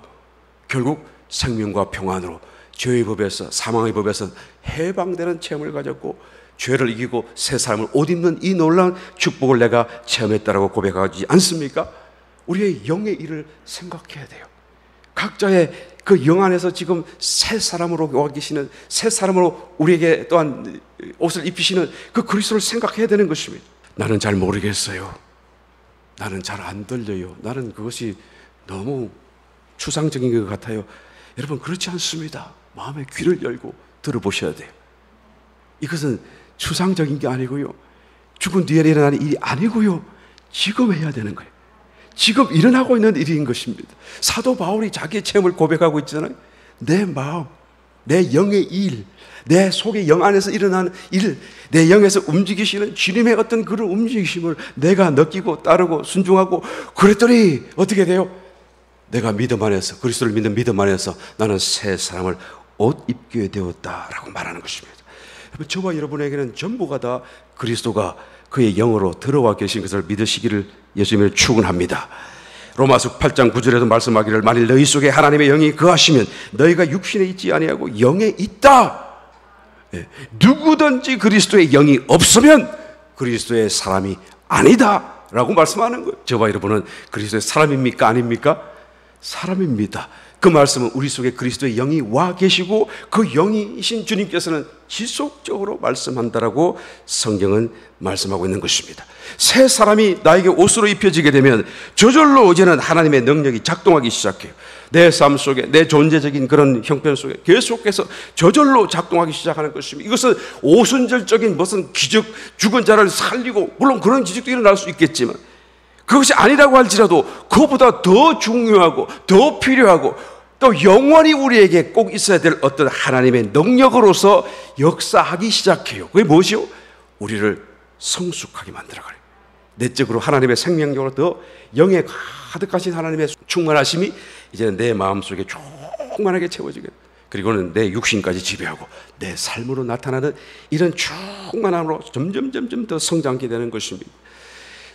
결국 생명과 평안으로 죄의 법에서, 사망의 법에서 해방되는 체험을 가졌고, 죄를 이기고 새 삶을 옷 입는 이 놀라운 축복을 내가 체험했다라고 고백하지 않습니까? 우리의 영의 일을 생각해야 돼요. 각자의 그 영 안에서 지금 새 사람으로 와 계시는, 새 사람으로 우리에게 또한 옷을 입히시는 그 그리스도를 생각해야 되는 것입니다. 나는 잘 모르겠어요. 나는 잘 안 들려요. 나는 그것이 너무 추상적인 것 같아요. 여러분, 그렇지 않습니다. 마음의 귀를 열고 들어보셔야 돼요. 이것은 추상적인 게 아니고요, 죽은 뒤에 일어나는 일이 아니고요, 지금 해야 되는 거예요. 지금 일어나고 있는 일인 것입니다. 사도 바울이 자기의 체험을 고백하고 있잖아요. 내 마음, 내 영의 일, 내 속의 영 안에서 일어나는 일, 내 영에서 움직이시는 주님의 어떤 그런 움직이심을 내가 느끼고 따르고 순종하고, 그랬더니 어떻게 돼요? 내가 믿음 안에서, 그리스도를 믿는 믿음 안에서 나는 새 사람을 옷 입게 되었다라고 말하는 것입니다. 저와 여러분에게는 전부가 다 그리스도가 그의 영으로 들어와 계신 것을 믿으시기를 예수님을 축원합니다. 로마서 8장 9절에도 말씀하기를, 만일 너희 속에 하나님의 영이 거하시면 너희가 육신에 있지 아니하고 영에 있다. 누구든지 그리스도의 영이 없으면 그리스도의 사람이 아니다 라고 말씀하는 거예요. 저와 여러분은 그리스도의 사람입니까? 아닙니까? 사람입니다. 그 말씀은 우리 속에 그리스도의 영이 와 계시고, 그 영이신 주님께서는 지속적으로 말씀한다라고 성경은 말씀하고 있는 것입니다. 새 사람이 나에게 옷으로 입혀지게 되면 저절로 이제는 하나님의 능력이 작동하기 시작해요. 내 삶 속에, 내 존재적인 그런 형편 속에 계속해서 저절로 작동하기 시작하는 것입니다. 이것은 오순절적인 무슨 기적, 죽은 자를 살리고, 물론 그런 기적도 일어날 수 있겠지만, 그것이 아니라고 할지라도 그것보다 더 중요하고 더 필요하고 또 영원히 우리에게 꼭 있어야 될 어떤 하나님의 능력으로서 역사하기 시작해요. 그게 무엇이요? 우리를 성숙하게 만들어가요. 내적으로 하나님의 생명력으로 더 영에 가득하신 하나님의 충만하심이 이제는 내 마음속에 충만하게 채워지게, 그리고는 내 육신까지 지배하고 내 삶으로 나타나는 이런 충만함으로 점점 더 성장하게 되는 것입니다.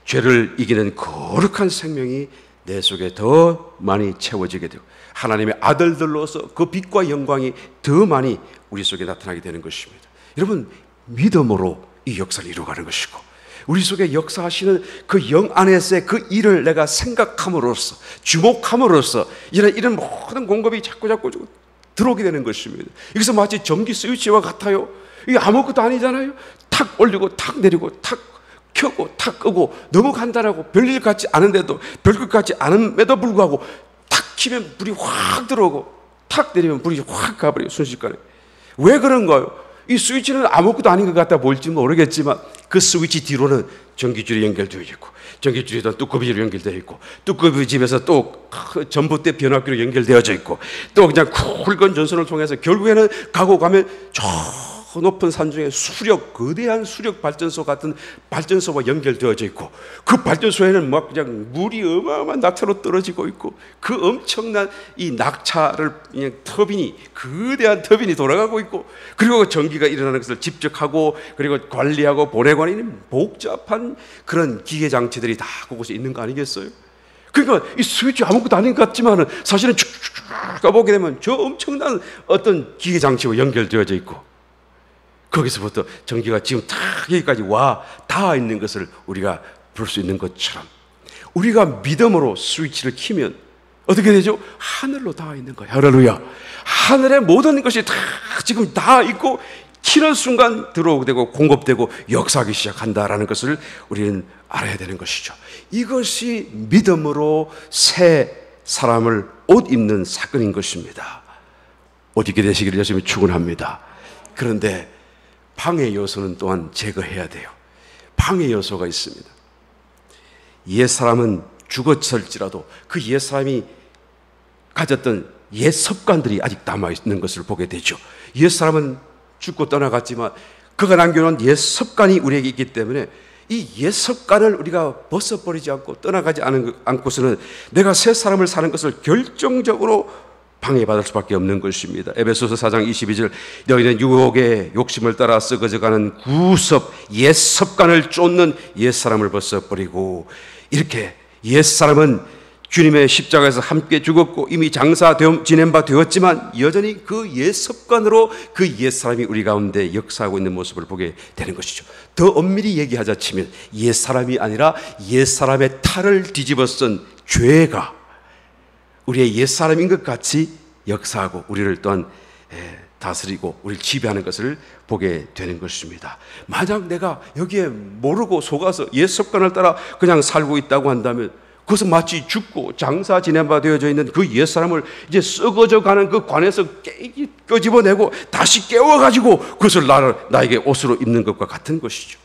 죄를 이기는 거룩한 생명이 내 속에 더 많이 채워지게 되고, 하나님의 아들들로서 그 빛과 영광이 더 많이 우리 속에 나타나게 되는 것입니다. 여러분, 믿음으로 이 역사를 이루어가는 것이고, 우리 속에 역사하시는 그 영 안에서의 그 일을 내가 생각함으로써, 주목함으로써 이런 모든 공급이 자꾸 들어오게 되는 것입니다. 이것은 마치 전기 스위치와 같아요. 이게 아무것도 아니잖아요. 탁 올리고 탁 내리고 탁 켜고 탁 끄고, 너무 간단하고 별일 같지 않은데도, 별것 같지 않음에도 불구하고 탁 키면 불이 확 들어오고 탁 내리면 불이 확 가버려요, 순식간에. 왜 그런가요? 이 스위치는 아무것도 아닌 것 같아 보일지 모르겠지만, 그 스위치 뒤로는 전기줄이 연결되어 있고, 전기줄이 뚜껑비로 연결되어 있고, 뚜껑비 집에서 또 전봇대 변압기로 연결되어져 있고, 또 그냥 굵은 전선을 통해서 결국에는 가고 가면 저 높은 산 중에 거대한 수력 발전소 같은 발전소와 연결되어져 있고, 그 발전소에는 막 그냥 물이 어마어마한 낙차로 떨어지고 있고, 그 엄청난 이 낙차를 그냥 거대한 터빈이 돌아가고 있고, 그리고 전기가 일어나는 것을 집적하고, 그리고 관리하고 보내고 하는 복잡한 그런 기계 장치들이 다 그곳에 있는 거 아니겠어요? 그러니까 이 스위치 아무것도 아닌 것 같지만은 사실은 쭉쭉쭉 가보게 되면 저 엄청난 어떤 기계 장치와 연결되어져 있고, 거기서부터 전기가 지금 다 여기까지 와 닿아 있는 것을 우리가 볼 수 있는 것처럼, 우리가 믿음으로 스위치를 키면 어떻게 되죠? 하늘로 닿아 있는 거예요. 할렐루야. 하늘의 모든 것이 다 지금 다 있고, 키는 순간 들어오게 되고 공급되고 역사하기 시작한다라는 것을 우리는 알아야 되는 것이죠. 이것이 믿음으로 새 사람을 옷 입는 사건인 것입니다. 옷 입게 되시기를 열심히 축원합니다. 그런데 방해 요소는 또한 제거해야 돼요. 방해 요소가 있습니다. 옛사람은 죽었을지라도 그 옛사람이 가졌던 옛 습관들이 아직 남아있는 것을 보게 되죠. 옛사람은 죽고 떠나갔지만 그가 남겨놓은 옛 습관이 우리에게 있기 때문에 이 옛 습관을 우리가 벗어버리지 않고 떠나가지 않고서는 내가 새 사람을 사는 것을 결정적으로 방해받을 수밖에 없는 것입니다. 에베소서 4장 22절, 너희는 유혹의 욕심을 따라 썩어져가는 구습 옛 습관을 쫓는 옛 사람을 벗어버리고, 이렇게 옛 사람은 주님의 십자가에서 함께 죽었고 이미 장사 지낸 바 되었지만 여전히 그 옛 습관으로 그 옛 사람이 우리 가운데 역사하고 있는 모습을 보게 되는 것이죠. 더 엄밀히 얘기하자 치면 옛 사람이 아니라 옛 사람의 탈을 뒤집어 쓴 죄가 우리의 옛 사람인 것 같이 역사하고 우리를 또한 다스리고 우리를 지배하는 것을 보게 되는 것입니다. 만약 내가 여기에 모르고 속아서 옛 습관을 따라 그냥 살고 있다고 한다면, 그것은 마치 죽고 장사 지낸 바 되어져 있는 그 옛사람을 이제 썩어져 가는 그 관에서 끄집어내고 다시 깨워가지고 그것을 나에게 옷으로 입는 것과 같은 것이죠.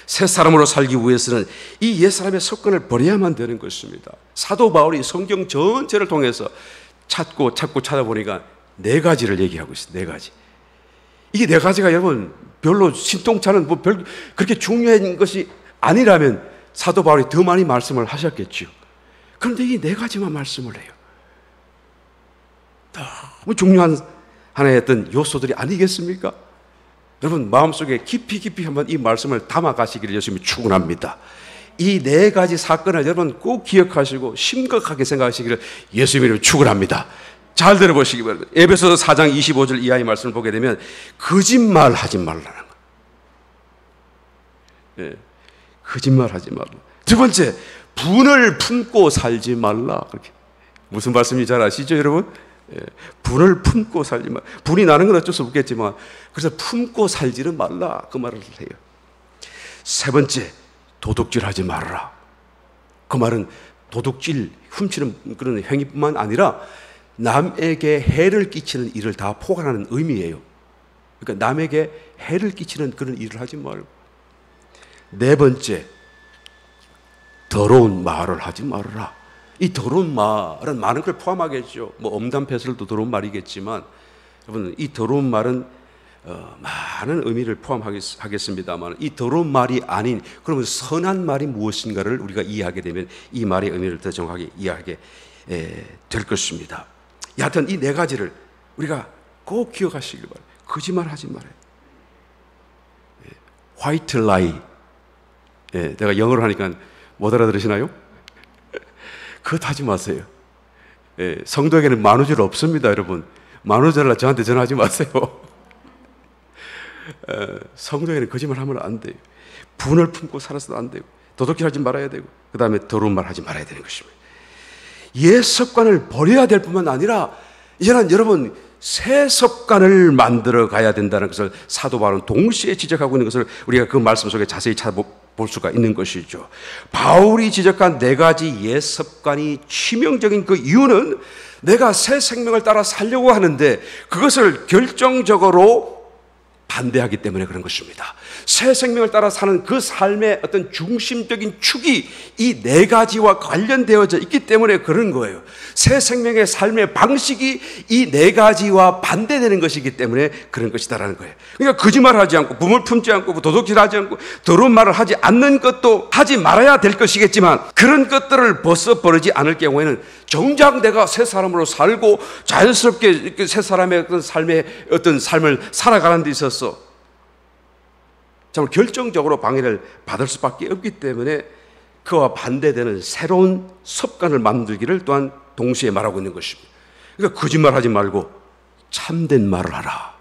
새 사람으로 살기 위해서는 이 옛사람의 습관을 버려야만 되는 것입니다. 사도 바울이 성경 전체를 통해서 찾고 찾아보니까 4가지를 얘기하고 있어요. 4가지. 이게 4가지가 여러분 별로 신통찮은 그렇게 중요한 것이 아니라면 사도 바울이 더 많이 말씀을 하셨겠죠. 그런데 이 4가지만 말씀을 해요. 너무 중요한 하나의 어떤 요소들이 아니겠습니까? 여러분 마음속에 깊이 한번 이 말씀을 담아 가시기를 열심히 축원합니다. 이 4가지 사건을 여러분 꼭 기억하시고 심각하게 생각하시기를 예수님 이름으로 축원합니다. 잘 들어보시기 바랍니다. 에베소서 4장 25절 이하의 말씀을 보게 되면 거짓말하지 말라는 거예요. 예. 거짓말하지 말라. 2번째, 분을 품고 살지 말라. 그렇게. 무슨 말씀인지 잘 아시죠, 여러분? 예. 분을 품고 살지 말라. 분이 나는 건 어쩔 수 없겠지만, 그래서 품고 살지는 말라. 그 말을 해요. 3번째, 도둑질하지 말라. 그 말은 도둑질, 훔치는 그런 행위뿐만 아니라 남에게 해를 끼치는 일을 다 포괄하는 의미예요. 그러니까 남에게 해를 끼치는 그런 일을 하지 말고. 4번째, 더러운 말을 하지 말아라. 이 더러운 말은 많은 걸 포함하겠죠. 뭐 엄담패설도 더러운 말이겠지만, 여러분 이 더러운 말은 많은 의미를 포함하겠습니다만, 이 더러운 말이 아닌 그러면 선한 말이 무엇인가를 우리가 이해하게 되면 이 말의 의미를 더 정확하게 이해하게 될 것입니다. 여하튼 이 4가지를 우리가 꼭 기억하시길 바랍니다. 거짓말하지 말아요. 화이트 라이. 예, 내가 영어로 하니까 못 알아들으시나요? 그것 하지 마세요. 예, 성도에게는 만우절 없습니다, 여러분. 만우절날 저한테 전화하지 마세요. 성도에게는 거짓말 하면 안 돼요. 분을 품고 살아서도 안 되고, 도둑질 하지 말아야 되고, 그 다음에 더러운 말 하지 말아야 되는 것입니다. 옛 습관을 버려야 될 뿐만 아니라 이제는 여러분 새 습관을 만들어 가야 된다는 것을 사도 바울은 동시에 지적하고 있는 것을 우리가 그 말씀 속에 자세히 찾아볼 수가 있는 것이죠. 바울이 지적한 4가지 옛 습관이 치명적인 그 이유는 내가 새 생명을 따라 살려고 하는데 그것을 결정적으로 반대하기 때문에 그런 것입니다. 새 생명을 따라 사는 그 삶의 어떤 중심적인 축이 이 네 가지와 관련되어져 있기 때문에 그런 거예요. 새 생명의 삶의 방식이 이 네 가지와 반대되는 것이기 때문에 그런 것이다라는 거예요. 그러니까 거짓말하지 않고 부물 품지 않고 도둑질하지 않고 더러운 말을 하지 않는 것도 하지 말아야 될 것이겠지만, 그런 것들을 벗어버리지 않을 경우에는 정작 내가 새 사람으로 살고 자연스럽게 새 사람의 어떤 삶을 살아가는 데 있어서 정말 결정적으로 방해를 받을 수밖에 없기 때문에 그와 반대되는 새로운 습관을 만들기를 또한 동시에 말하고 있는 것입니다. 그러니까 거짓말하지 말고 참된 말을 하라.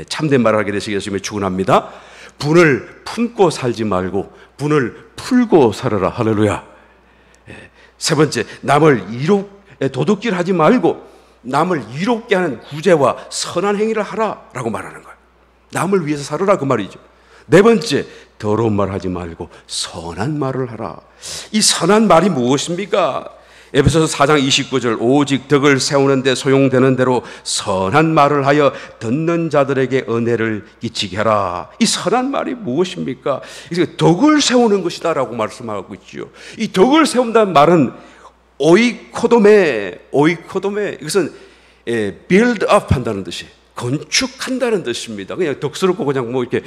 참된 말을 하게 되시기 위해서 축원합니다. 분을 품고 살지 말고 분을 풀고 살아라. 할렐루야. 세 번째, 남을 도둑질하지 말고 남을 이롭게 하는 구제와 선한 행위를 하라라고 말하는 거예요. 남을 위해서 살아라 그 말이죠. 네 번째, 더러운 말 하지 말고 선한 말을 하라. 이 선한 말이 무엇입니까? 에베소서 4장 29절, 오직 덕을 세우는 데 소용되는 대로 선한 말을 하여 듣는 자들에게 은혜를 끼치게 하라. 이 선한 말이 무엇입니까? 덕을 세우는 것이다 라고 말씀하고 있죠. 이 덕을 세운다는 말은 오이코도메, 이것은 build up 한다는 뜻이, 건축한다는 뜻입니다. 그냥 덕스럽고 그냥 뭐 이렇게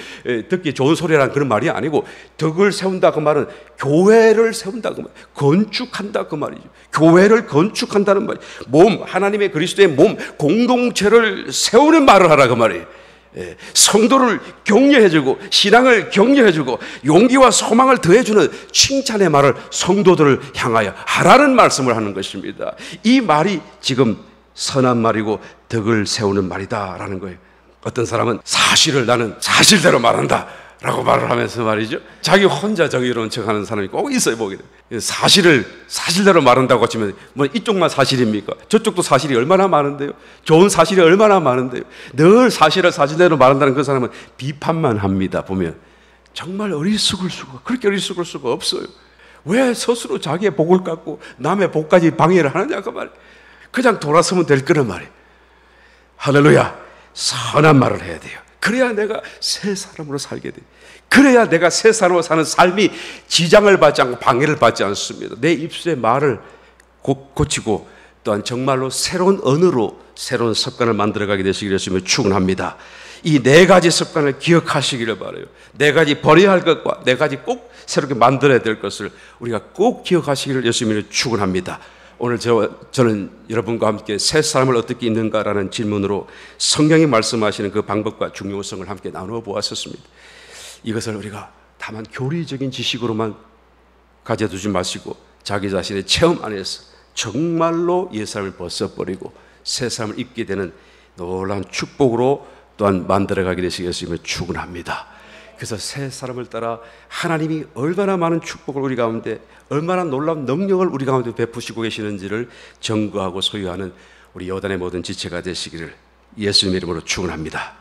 듣기 좋은 소리라는 그런 말이 아니고, 덕을 세운다 그 말은 교회를 세운다 그 말, 건축한다 그 말이죠. 교회를 건축한다는 말, 하나님의 그리스도의 몸 공동체를 세우는 말을 하라 그 말이에요. 성도를 격려해주고 신앙을 격려해주고 용기와 소망을 더해주는 칭찬의 말을 성도들을 향하여 하라는 말씀을 하는 것입니다. 이 말이 지금 선한 말이고 덕을 세우는 말이다라는 거예요. 어떤 사람은 사실을 나는 사실대로 말한다 라고 말을 하면서 말이죠, 자기 혼자 정의로운 척하는 사람이 꼭 있어요. 보게 돼요. 사실을 사실대로 말한다고 치면 뭐 이쪽만 사실입니까? 저쪽도 사실이 얼마나 많은데요. 좋은 사실이 얼마나 많은데요. 늘 사실을 사실대로 말한다는 그 사람은 비판만 합니다. 보면 정말 그렇게 어리석을 수가 없어요. 왜 스스로 자기의 복을 갖고 남의 복까지 방해를 하느냐 그 말이에요. 그냥 돌아서면 될 거란 말이에요. 할렐루야. 선한 말을 해야 돼요. 그래야 내가 새 사람으로 살게 돼요. 그래야 내가 새 사람으로 사는 삶이 지장을 받지 않고 방해를 받지 않습니다. 내 입술의 말을 고치고 또한 정말로 새로운 언어로 새로운 습관을 만들어가게 되시기를 축원합니다. 이 네 가지 습관을 기억하시기를 바라요. 네 가지 버려야 할 것과 네 가지 꼭 새롭게 만들어야 될 것을 우리가 꼭 기억하시기를 예수님을 축원합니다. 오늘 저는 여러분과 함께 새 사람을 어떻게 있는가라는 질문으로 성경이 말씀하시는 그 방법과 중요성을 함께 나누어 보았었습니다. 이것을 우리가 다만 교리적인 지식으로만 가져두지 마시고 자기 자신의 체험 안에서 정말로 옛사람을 벗어버리고 새 사람을 입게 되는 놀라운 축복으로 또한 만들어가게 되시기 위해서 축원합니다. 그래서 새 사람을 따라 하나님이 얼마나 많은 축복을 우리 가운데, 얼마나 놀라운 능력을 우리 가운데 베푸시고 계시는지를 증거하고 소유하는 우리 여단의 모든 지체가 되시기를 예수님의 이름으로 축원합니다.